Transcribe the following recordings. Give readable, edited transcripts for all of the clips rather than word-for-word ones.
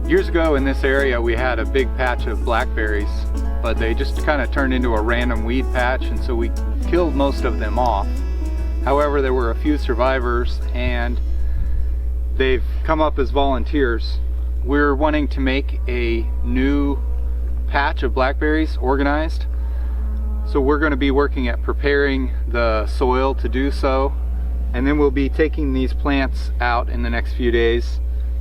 Years ago in this area we had a big patch of blackberries, but they just kind of turned into a random weed patch, and so we killed most of them off. However, there were a few survivors and they've come up as volunteers. We're wanting to make a new patch of blackberries organized. So we're going to be working at preparing the soil to do so, and then we'll be taking these plants out in the next few days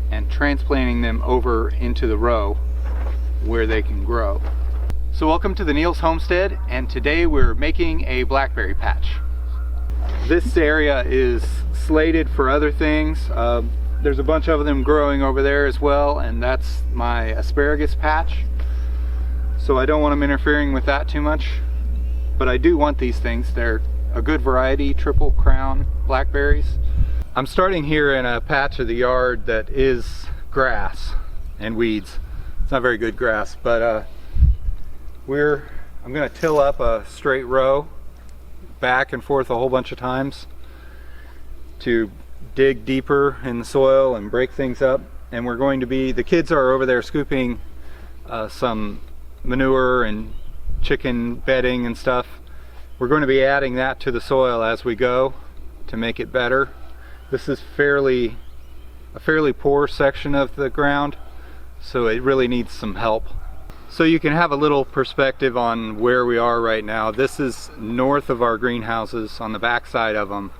and transplanting them over into the row where they can grow. So welcome to the Neil's Homestead, and today we're making a blackberry patch. This area is slated for other things. There's a bunch of them growing over there as well, and that's my asparagus patch. So I don't want them interfering with that too much, but I do want these things. They're a good variety, triple crown blackberries. I'm starting here in a patch of the yard that is grass and weeds. It's not very good grass, but I'm gonna till up a straight row back and forth a whole bunch of times to dig deeper in the soil and break things up. And we're going to be, the kids are over there scooping some manure and chicken bedding and stuff. We're going to be adding that to the soil as we go to make it better. This is a fairly poor section of the ground, so it really needs some help. So you can have a little perspective on where we are right now. This is north of our greenhouses, on the back side of them,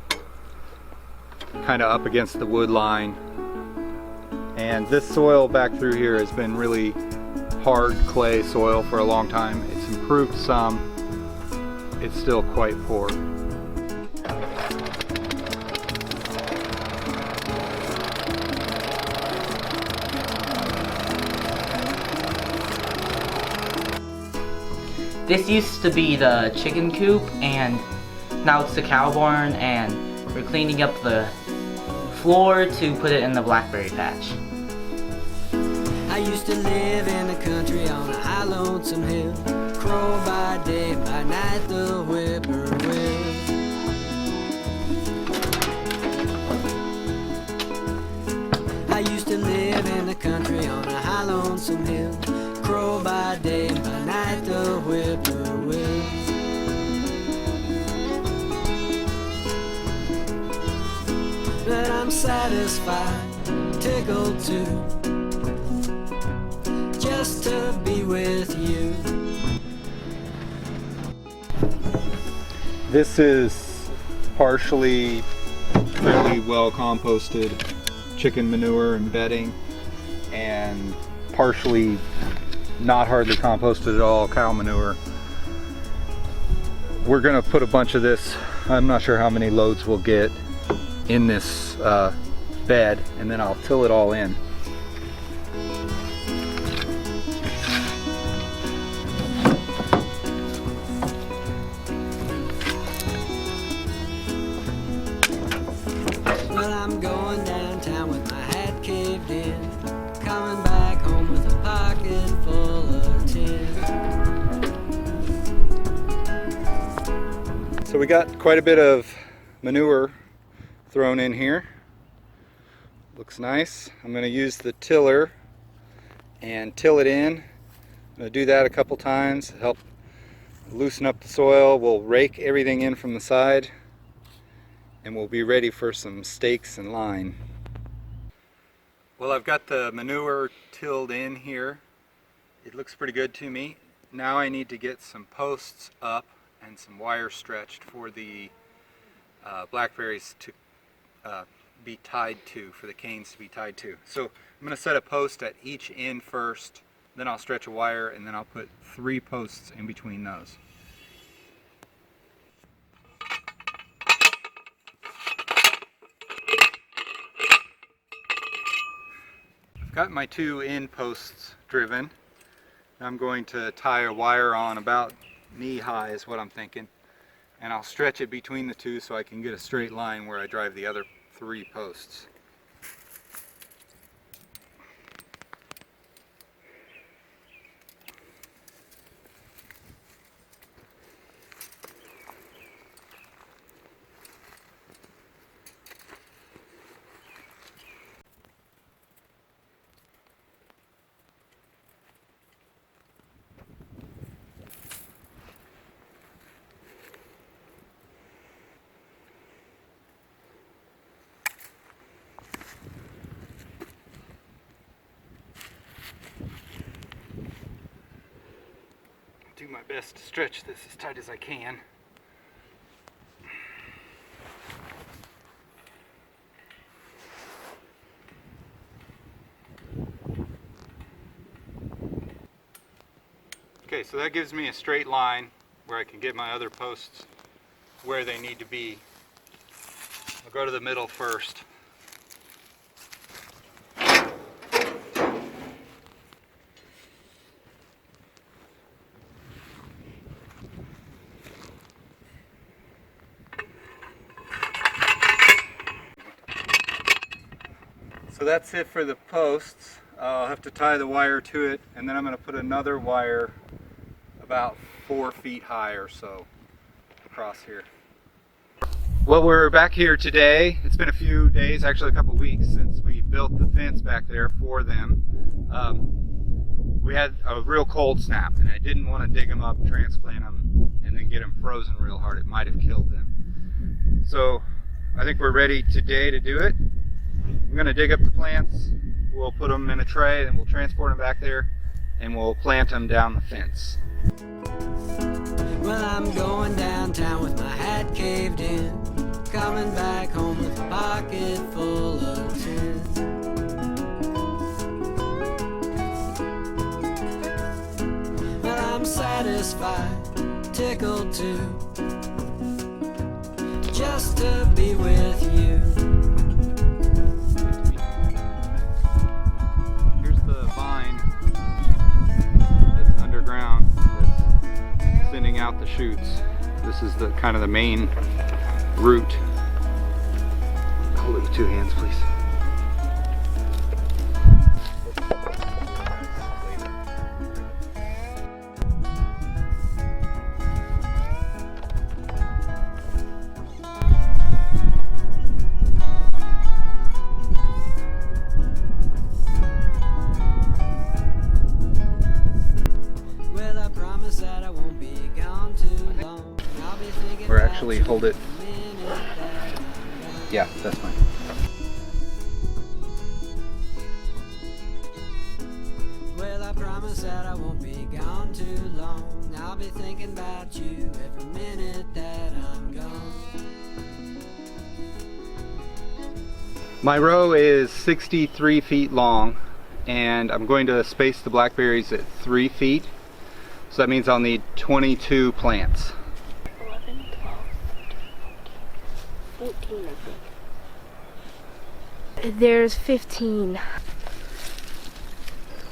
kind of up against the wood line. And this soil back through here has been really hard clay soil for a long time. It's improved some. It's still quite poor. This used to be the chicken coop, and now it's the cow barn, and we're cleaning up the floor to put it in the blackberry patch. I used to live in the country on a high lonesome hill, crow by day, by night the whippoorwill. I used to live in the country on a high lonesome hill, crow by day, by night the whippoorwill. But I'm satisfied, tickled too, just to be with you. This is partially fairly well composted chicken manure and bedding, and partially not hardly composted at all cow manure. We're gonna put a bunch of this, I'm not sure how many loads we'll get, in this bed, and then I'll till it all in. Well, I'm going downtown with my hat caved in, coming back home with a pocket full of tin. So we got quite a bit of manure thrown in here. Looks nice. I'm going to use the tiller and till it in. I'm going to do that a couple times to help loosen up the soil. We'll rake everything in from the side, and we'll be ready for some stakes and line. Well, I've got the manure tilled in here. It looks pretty good to me. Now I need to get some posts up and some wire stretched for the blackberries to be tied to, for the canes to be tied to. So I'm going to set a post at each end first, then I'll stretch a wire, and then I'll put 3 posts in between those. I've got my 2 end posts driven. I'm going to tie a wire on about knee high is what I'm thinking, and I'll stretch it between the 2 so I can get a straight line where I drive the other 3 posts. do my best to stretch this as tight as I can. Okay, so that gives me a straight line where I can get my other posts where they need to be. I'll go to the middle first. So that's it for the posts. I'll have to tie the wire to it, and then I'm going to put another wire about 4 feet high or so across here. Well, we're back here today. It's been a few days, actually a couple weeks, since we built the fence back there for them. We had a real cold snap, and I didn't want to dig them up, transplant them, and then get them frozen real hard. It might have killed them. So I think we're ready today to do it. I'm going to dig up the plants, we'll put them in a tray, and we'll transport them back there, and we'll plant them down the fence. Well, I'm going downtown with my hat caved in, coming back home with a pocket full of tin. Well, I'm satisfied, tickled too, just to be with you. Here's the vine that's underground that's sending out the shoots. This is the kind of the main root. Hold it with 2 hands, please. Well, I promise that I won't be gone too long. I'll be thinking Or about actually you hold it. the minute that I'm gone. Yeah, that's fine. Well, I promise that I won't be gone too long. I'll be thinking about you every minute that I'm gone. My row is 63 feet long, and I'm going to space the blackberries at 3 feet. So that means I'll need 22 plants. 11, 12, 13, 14, I think. There's 15.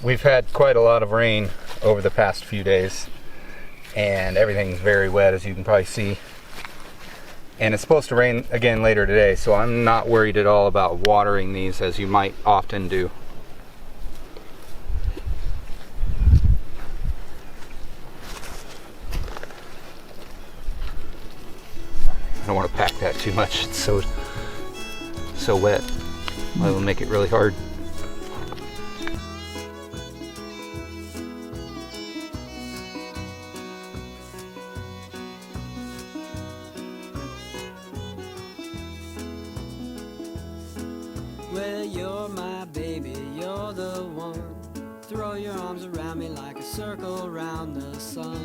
We've had quite a lot of rain over the past few days, and everything's very wet, as you can probably see. And it's supposed to rain again later today, so I'm not worried at all about watering these as you might often do. I don't want to pack that too much. It's so wet. It'll make it really hard. Well, you're my baby, you're the one. Throw your arms around me like a circle around the sun.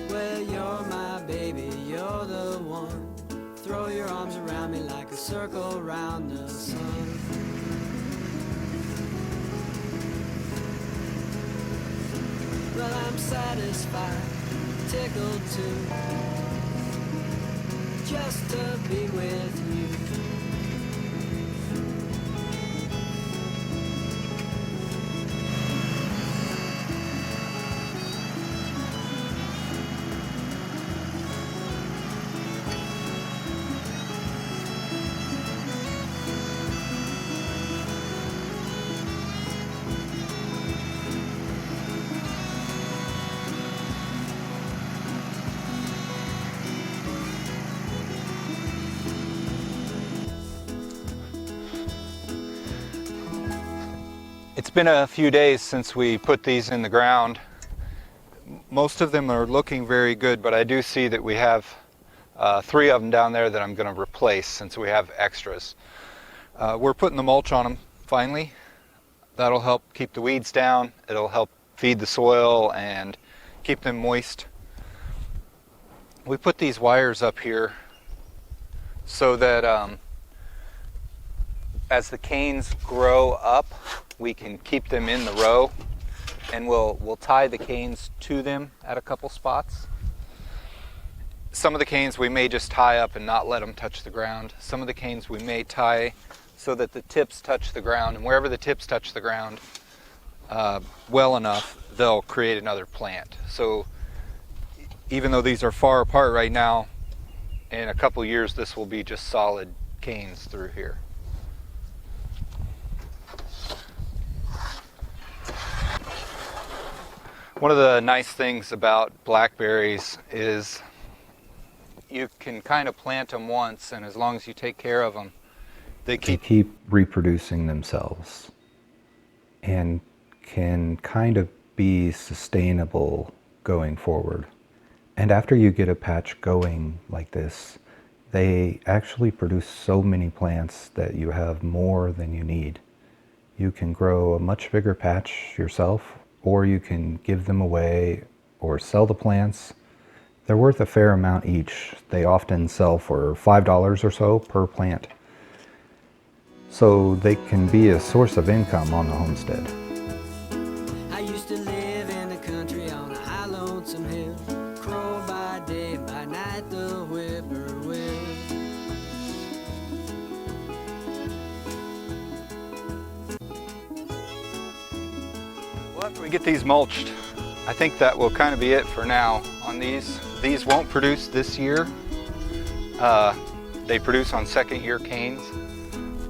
Well, you're my baby, you're the one. Throw your arms around me like a circle around the sun. Well, I'm satisfied, tickled too, just to be with you. It's been a few days since we put these in the ground. Most of them are looking very good, but I do see that we have 3 of them down there that I'm going to replace since we have extras. We're putting the mulch on them finally. That'll help keep the weeds down. It'll help feed the soil and keep them moist. We put these wires up here so that as the canes grow up, we can keep them in the row, and we'll tie the canes to them at a couple spots. Some of the canes we may just tie up and not let them touch the ground. Some of the canes we may tie so that the tips touch the ground, and wherever the tips touch the ground well enough, they'll create another plant. So even though these are far apart right now, in a couple years this will be just solid canes through here. One of the nice things about blackberries is you can kind of plant them once, and as long as you take care of them, they keep reproducing themselves and can kind of be sustainable going forward. And after you get a patch going like this, they actually produce so many plants that you have more than you need. You can grow a much bigger patch yourself, or you can give them away or sell the plants. They're worth a fair amount each. They often sell for $5 or so per plant. So they can be a source of income on the homestead. I used to live in the country on a high lonesome hill. Crow by day, by night the whippoorwill. Well, after we get these mulched, I think that will kind of be it for now on these. These won't produce this year. They produce on second year canes.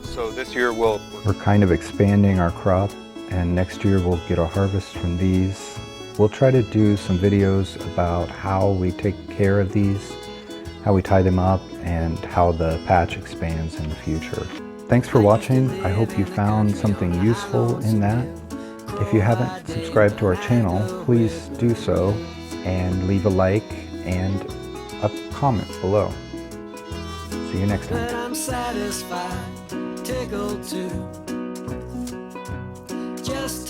So this year we're kind of expanding our crop, and next year we'll get a harvest from these. We'll try to do some videos about how we take care of these, how we tie them up, and how the patch expands in the future. Thanks for watching. I hope you found something useful in that. If you haven't subscribed to our channel, please do so, and leave a like and a comment below. See you next time. But I'm satisfied, tickled too. Just